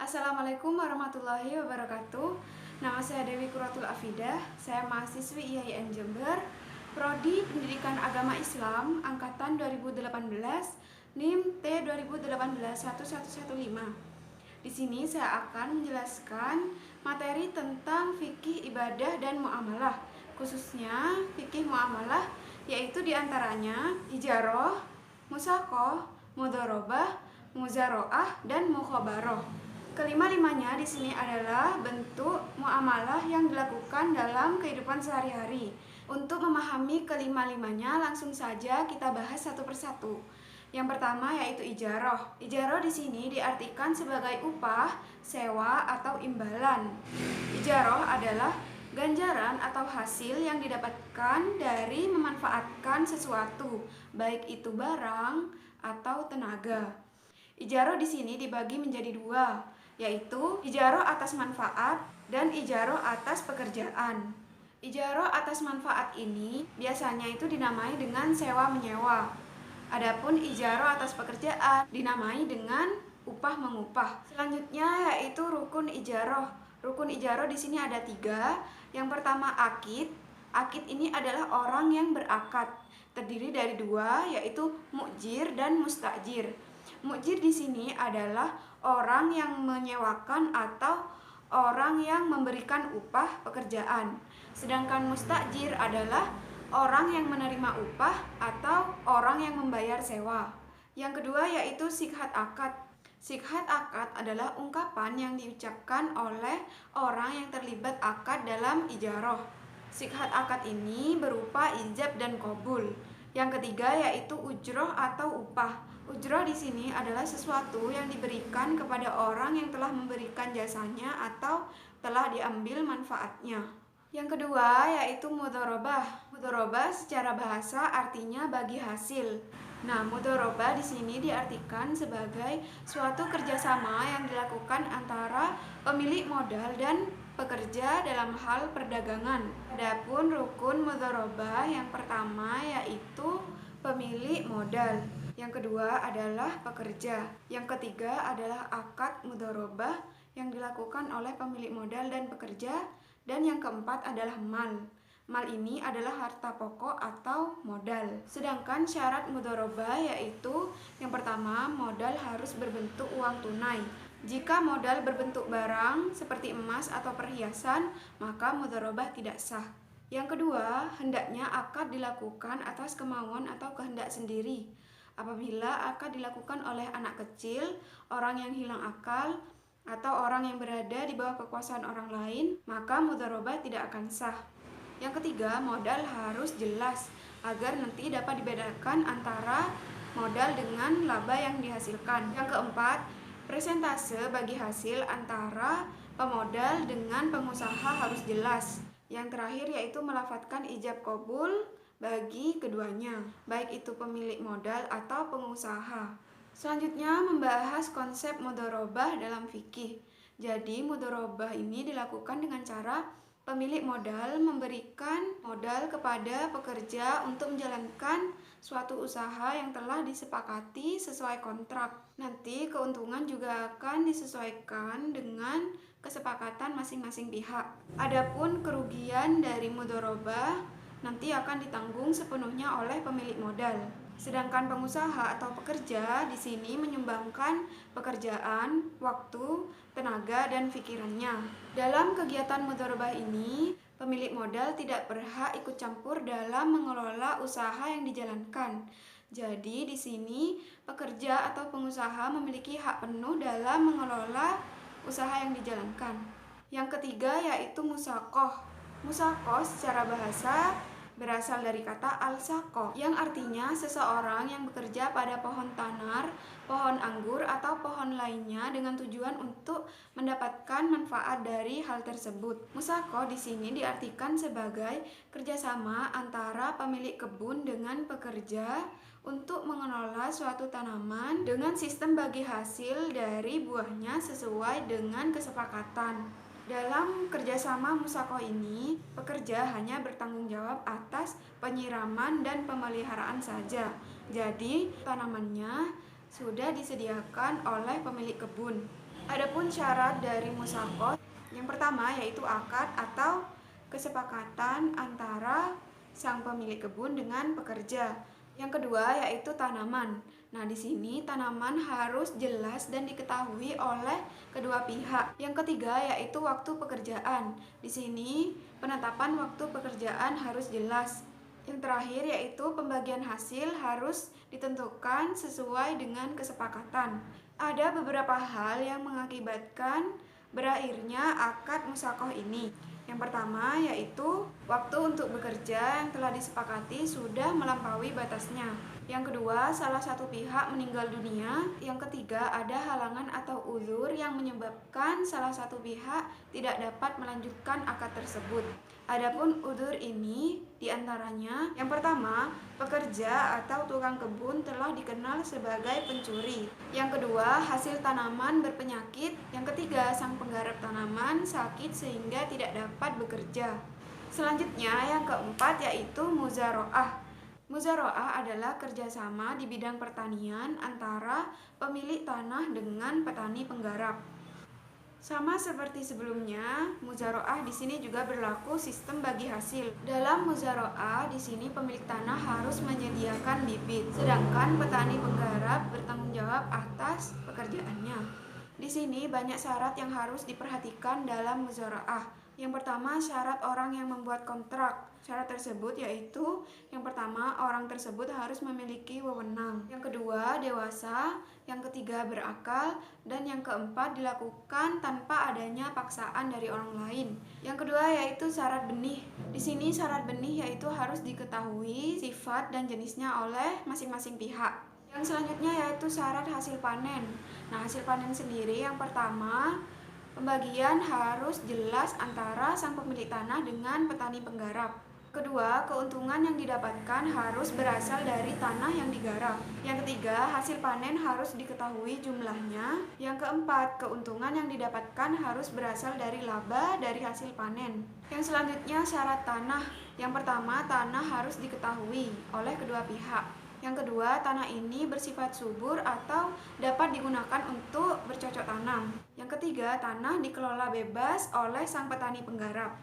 Assalamualaikum warahmatullahi wabarakatuh. Nama saya Dewi Quratul Afidah. Saya mahasiswi IAIN Jember, Prodi Pendidikan Agama Islam angkatan 2018, NIM T 2018-1115. Di sini saya akan menjelaskan materi tentang fikih ibadah dan muamalah, khususnya fikih muamalah, yaitu diantaranya ijaroh, musaqoh, mudharabah, muzaroah, dan mukhabarah. Kelima-limanya di sini adalah bentuk muamalah yang dilakukan dalam kehidupan sehari-hari. Untuk memahami kelima-limanya, langsung saja kita bahas satu persatu. Yang pertama yaitu ijaroh. Ijaroh di sini diartikan sebagai upah, sewa, atau imbalan. Ijaroh adalah ganjaran atau hasil yang didapatkan dari memanfaatkan sesuatu, baik itu barang atau tenaga. Ijaroh di sini dibagi menjadi dua, yaitu ijaroh atas manfaat dan ijaroh atas pekerjaan. Ijaroh atas manfaat ini biasanya itu dinamai dengan sewa-menyewa. Adapun ijaroh atas pekerjaan dinamai dengan upah mengupah. Selanjutnya yaitu rukun ijaroh. Rukun ijaroh di sini ada 3. Yang pertama akid. Akid ini adalah orang yang berakad. Terdiri dari 2, yaitu mu'jir dan mustajir. Mu'jir di sini adalah orang yang menyewakan atau orang yang memberikan upah pekerjaan. Sedangkan mustajir adalah orang yang menerima upah atau orang yang membayar sewa. Yang kedua yaitu sikhat akad. Sikhat akad adalah ungkapan yang diucapkan oleh orang yang terlibat akad dalam ijaroh. Sikhat akad ini berupa ijab dan qabul. Yang ketiga yaitu ujroh atau upah. Ujroh di sini adalah sesuatu yang diberikan kepada orang yang telah memberikan jasanya atau telah diambil manfaatnya. Yang kedua yaitu mudharabah. Mudharabah secara bahasa artinya bagi hasil. Nah, mudharabah di sini diartikan sebagai suatu kerjasama yang dilakukan antara pemilik modal dan pekerja dalam hal perdagangan. Adapun rukun mudharabah yang pertama yaitu pemilik modal. Yang kedua adalah pekerja. Yang ketiga adalah akad mudharabah yang dilakukan oleh pemilik modal dan pekerja. Dan yang keempat adalah mal. Mal ini adalah harta pokok atau modal. Sedangkan syarat mudharabah yaitu yang pertama modal harus berbentuk uang tunai. Jika modal berbentuk barang seperti emas atau perhiasan, maka mudharabah tidak sah. Yang kedua, hendaknya akad dilakukan atas kemauan atau kehendak sendiri. Apabila akad dilakukan oleh anak kecil, orang yang hilang akal, atau orang yang berada di bawah kekuasaan orang lain, maka mudharabah tidak akan sah. Yang ketiga, modal harus jelas agar nanti dapat dibedakan antara modal dengan laba yang dihasilkan. Yang keempat, presentase bagi hasil antara pemodal dengan pengusaha harus jelas. Yang terakhir yaitu melafadzkan ijab qabul bagi keduanya, baik itu pemilik modal atau pengusaha. Selanjutnya membahas konsep mudharabah dalam fikih. Jadi mudharabah ini dilakukan dengan cara pemilik modal memberikan modal kepada pekerja untuk menjalankan suatu usaha yang telah disepakati sesuai kontrak. Nanti keuntungan juga akan disesuaikan dengan kesepakatan masing-masing pihak. Adapun kerugian dari mudharabah nanti akan ditanggung sepenuhnya oleh pemilik modal. Sedangkan pengusaha atau pekerja di sini menyumbangkan pekerjaan, waktu, tenaga, dan pikirannya. Dalam kegiatan mudharabah ini, pemilik modal tidak berhak ikut campur dalam mengelola usaha yang dijalankan. Jadi di sini pekerja atau pengusaha memiliki hak penuh dalam mengelola usaha yang dijalankan. Yang ketiga yaitu musaqoh. Musaqoh secara bahasa berasal dari kata al-saqo yang artinya seseorang yang bekerja pada pohon tanar, pohon anggur, atau pohon lainnya dengan tujuan untuk mendapatkan manfaat dari hal tersebut. Musaqo di sini diartikan sebagai kerjasama antara pemilik kebun dengan pekerja untuk mengelola suatu tanaman dengan sistem bagi hasil dari buahnya sesuai dengan kesepakatan. Dalam kerjasama musaqoh ini, pekerja hanya bertanggung jawab atas penyiraman dan pemeliharaan saja. Jadi, tanamannya sudah disediakan oleh pemilik kebun. Adapun syarat dari musyawarah yang pertama yaitu akad atau kesepakatan antara sang pemilik kebun dengan pekerja. Yang kedua yaitu tanaman. Nah, di sini tanaman harus jelas dan diketahui oleh kedua pihak. Yang ketiga yaitu waktu pekerjaan. Di sini penetapan waktu pekerjaan harus jelas. Yang terakhir yaitu pembagian hasil harus ditentukan sesuai dengan kesepakatan. Ada beberapa hal yang mengakibatkan berakhirnya akad musyawarah ini. Yang pertama yaitu waktu untuk bekerja yang telah disepakati sudah melampaui batasnya. Yang kedua, salah satu pihak meninggal dunia. Yang ketiga, ada halangan atau uzur yang menyebabkan salah satu pihak tidak dapat melanjutkan akad tersebut. Adapun uzur ini diantaranya, yang pertama, pekerja atau tukang kebun telah dikenal sebagai pencuri. Yang kedua, hasil tanaman berpenyakit. Yang ketiga, sang penggarap tanaman sakit sehingga tidak dapat bekerja. Selanjutnya, yang keempat yaitu muzaroah. Muzaroah adalah kerjasama di bidang pertanian antara pemilik tanah dengan petani penggarap. Sama seperti sebelumnya, muzaroah di sini juga berlaku sistem bagi hasil. Dalam muzaroah di sini pemilik tanah harus menyediakan bibit, sedangkan petani penggarap bertanggung jawab atas pekerjaannya. Di sini banyak syarat yang harus diperhatikan dalam muzaroah. Yang pertama, syarat orang yang membuat kontrak. Syarat tersebut yaitu yang pertama, orang tersebut harus memiliki wewenang. Yang kedua, dewasa. Yang ketiga, berakal. Dan yang keempat, dilakukan tanpa adanya paksaan dari orang lain. Yang kedua yaitu syarat benih. Di sini syarat benih yaitu harus diketahui sifat dan jenisnya oleh masing-masing pihak. Yang selanjutnya yaitu syarat hasil panen. Nah, hasil panen sendiri yang pertama, pembagian harus jelas antara sang pemilik tanah dengan petani penggarap. Kedua, keuntungan yang didapatkan harus berasal dari tanah yang digarap. Yang ketiga, hasil panen harus diketahui jumlahnya. Yang keempat, keuntungan yang didapatkan harus berasal dari laba dari hasil panen. Yang selanjutnya, syarat tanah. Yang pertama, tanah harus diketahui oleh kedua pihak. Yang kedua, tanah ini bersifat subur atau dapat digunakan untuk bercocok tanam. Yang ketiga, tanah dikelola bebas oleh sang petani penggarap.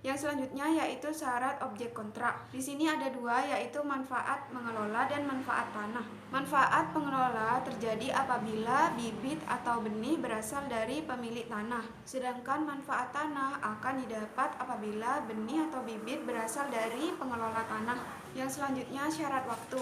Yang selanjutnya yaitu syarat objek kontrak. Di sini ada dua, yaitu manfaat mengelola dan manfaat tanah. Manfaat pengelola terjadi apabila bibit atau benih berasal dari pemilik tanah. Sedangkan manfaat tanah akan didapat apabila benih atau bibit berasal dari pengelola tanah. Yang selanjutnya syarat waktu.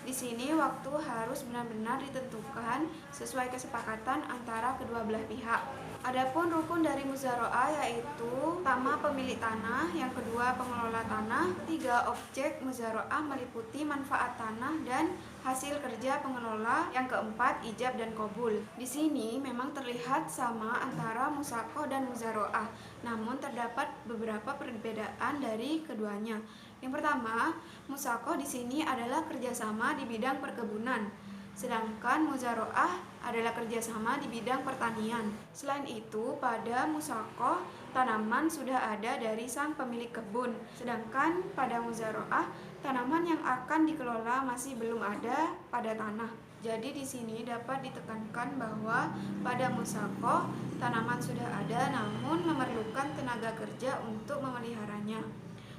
Di sini waktu harus benar-benar ditentukan sesuai kesepakatan antara kedua belah pihak. Adapun rukun dari muzaroah yaitu pertama pemilik tanah, yang kedua pengelola tanah, tiga objek muzaroah meliputi manfaat tanah dan hasil kerja pengelola, yang keempat ijab dan qabul. Di sini memang terlihat sama antara musyawarah dan muzaroah, namun terdapat beberapa perbedaan dari keduanya. Yang pertama, musyawarah di sini adalah kerjasama di bidang perkebunan, sedangkan muzaroah adalah kerjasama di bidang pertanian. Selain itu, pada musyawarah tanaman sudah ada dari sang pemilik kebun, sedangkan pada muzaroah tanaman yang akan dikelola masih belum ada pada tanah. Jadi di sini dapat ditekankan bahwa pada musyawarah tanaman sudah ada, namun memerlukan tenaga kerja untuk memeliharanya.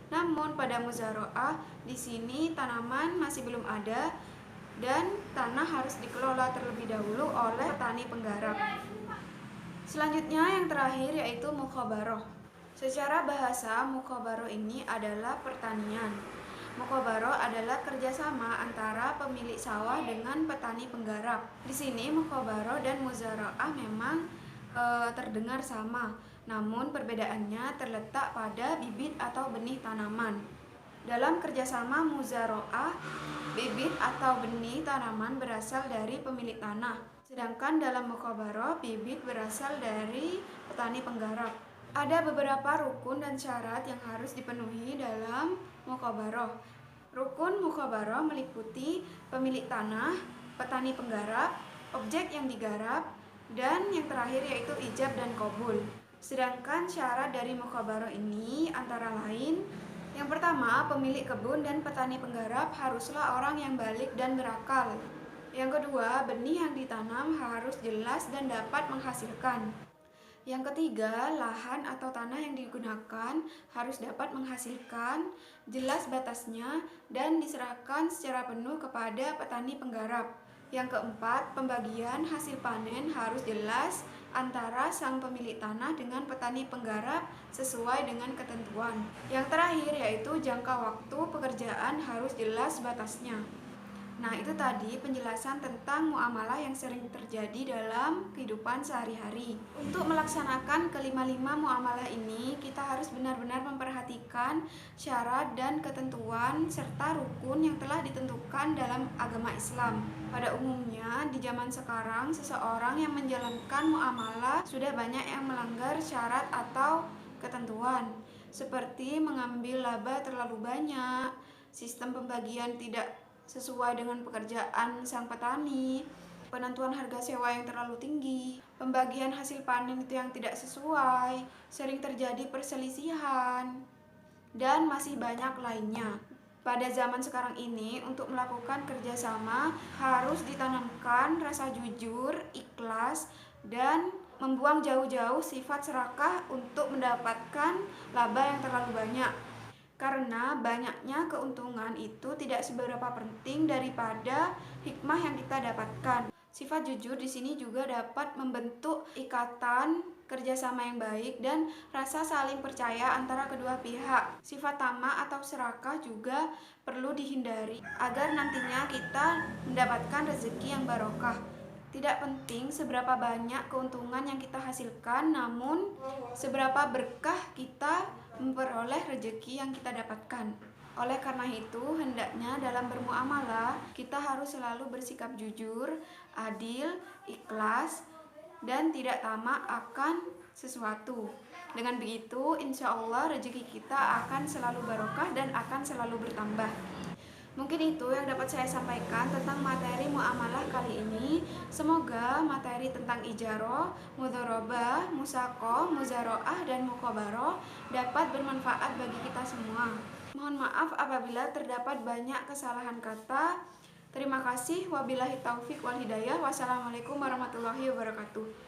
Namun pada muzaroah di sini tanaman masih belum ada dan tanah harus dikelola terlebih dahulu oleh petani penggarap. Selanjutnya yang terakhir yaitu mukhabaroh. Secara bahasa mukhabaroh ini adalah pertanian. Mukhabaroh adalah kerjasama antara pemilik sawah dengan petani penggarap. Di sini mukhabaroh dan muzaroah memang terdengar sama, namun perbedaannya terletak pada bibit atau benih tanaman. Dalam kerjasama muzaroah, bibit atau benih tanaman berasal dari pemilik tanah, sedangkan dalam mukhabaroh bibit berasal dari petani penggarap. Ada beberapa rukun dan syarat yang harus dipenuhi dalam mukhabaroh. Rukun mukhabaroh meliputi pemilik tanah, petani penggarap, objek yang digarap, dan yang terakhir yaitu ijab dan qabul. Sedangkan syarat dari mukhabaroh ini antara lain, yang pertama, pemilik kebun dan petani penggarap haruslah orang yang balik dan berakal. Yang kedua, benih yang ditanam harus jelas dan dapat menghasilkan. Yang ketiga, lahan atau tanah yang digunakan harus dapat menghasilkan, jelas batasnya, dan diserahkan secara penuh kepada petani penggarap. Yang keempat, pembagian hasil panen harus jelas antara sang pemilik tanah dengan petani penggarap sesuai dengan ketentuan. Yang terakhir yaitu jangka waktu pekerjaan harus jelas batasnya. Nah, itu tadi penjelasan tentang muamalah yang sering terjadi dalam kehidupan sehari-hari. Untuk melaksanakan kelima-lima muamalah ini, kita harus benar-benar memperhatikan syarat dan ketentuan serta rukun yang telah ditentukan dalam agama Islam. Pada umumnya, di zaman sekarang, seseorang yang menjalankan muamalah sudah banyak yang melanggar syarat atau ketentuan, seperti mengambil laba terlalu banyak, sistem pembagian tidak sesuai dengan pekerjaan sang petani, penentuan harga sewa yang terlalu tinggi, pembagian hasil panen itu yang tidak sesuai, sering terjadi perselisihan, dan masih banyak lainnya. Pada zaman sekarang ini, untuk melakukan kerjasama harus ditanamkan rasa jujur, ikhlas, dan membuang jauh-jauh sifat serakah untuk mendapatkan laba yang terlalu banyak. Karena banyaknya keuntungan itu tidak seberapa penting daripada hikmah yang kita dapatkan. Sifat jujur di sini juga dapat membentuk ikatan kerjasama yang baik dan rasa saling percaya antara kedua pihak. Sifat tamak atau serakah juga perlu dihindari agar nantinya kita mendapatkan rezeki yang barokah. Tidak penting seberapa banyak keuntungan yang kita hasilkan, namun seberapa berkah kita memperoleh rezeki yang kita dapatkan. Oleh karena itu, hendaknya dalam bermuamalah kita harus selalu bersikap jujur, adil, ikhlas, dan tidak tamak akan sesuatu. Dengan begitu, insya Allah rezeki kita akan selalu barokah dan akan selalu bertambah. Mungkin itu yang dapat saya sampaikan tentang materi muamalah kali ini. Semoga materi tentang ijaroh, mudharabah, musaqah, muzaroah, dan muqabaroh dapat bermanfaat bagi kita semua. Mohon maaf apabila terdapat banyak kesalahan kata. Terima kasih. Wabillahi taufik wal hidayah. Wassalamualaikum warahmatullahi wabarakatuh.